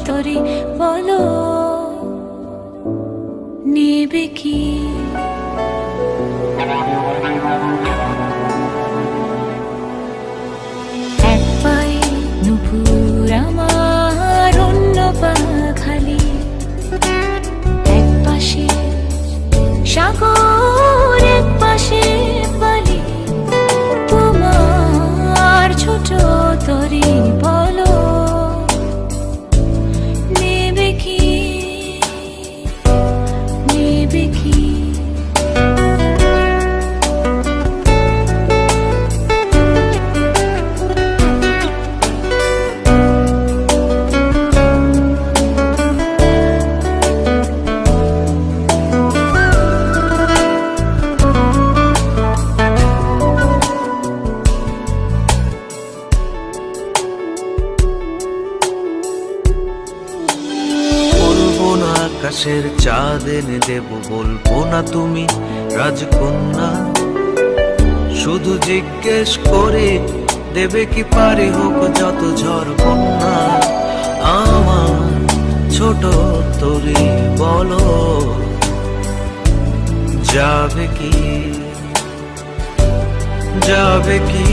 তরি বলো নেবে কি? এক পায়ে নুপুর আমার, অন্য পা খালি, এক পাশে সাগর এক পাশে বালি, তোমার ছোট তরি বলো নেবে কি, নেবে কি? আকাশের চাঁদ এনে দেব, বলবো না তুমি রাজকন্যা। শুধু জিজ্ঞেস করে দেবে কি পারি হোক যত ঝড় বন্যা। আমার ছোট তরি বলো যাবে কি, যাবে কি?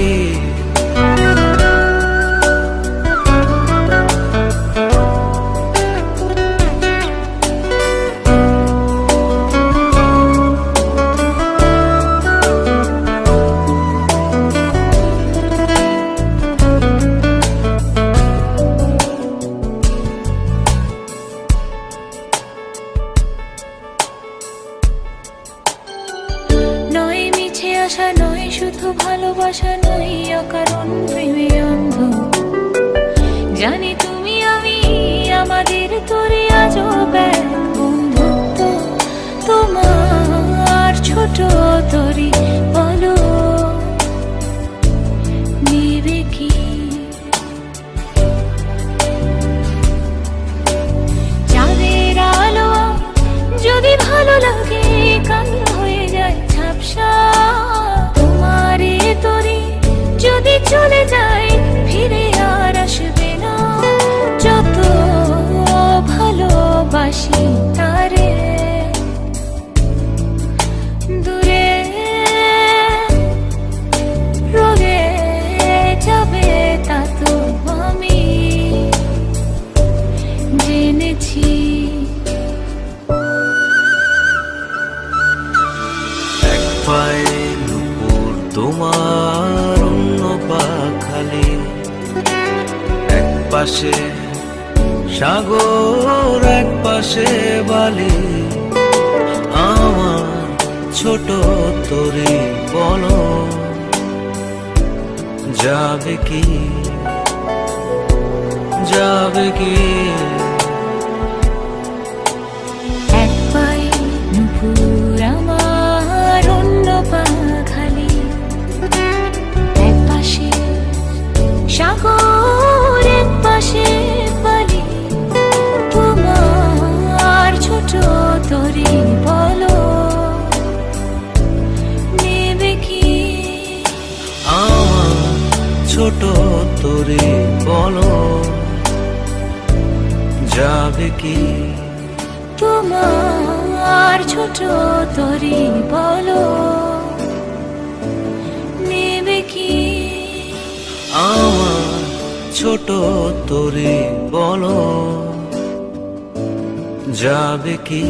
আশা নয় শুধু ভালোবাসা নয়, অকারণ প্রেমে অন্ধ। জানি তুমি আমি আমাদের তরি আজও এক বন্ধুত্ব। তোমার ছোট তরি বলো নেবে কি? চাঁদের আলো যদি ভালো লাগে, কালো হয়ে যায় ঝাপসা। তরি যদি চলে যায় ফিরে আর আসবে না। যত ভালোবাসি তারে, দূরে রয়ে যাবে তা তো আমি জেনেছি। এক পায়ে তোমার, অন্য পা খালি, এক পাশে সাগর এক পাশে বালি। আমার ছোট তরি বলো যাবে কি, যাবে কি? এক পায়ে নুপুর আমার, অন্য পা খালি, এক পাশে সাগর এক পাশে বালি। তোমার ছোট তরি বলো নেবে কি? আমার ছোট তরি বলো যাবে কি? তোমার ছোট তরি বলো নেবে কি? আমার ছোট তরি বলো যাবে কি?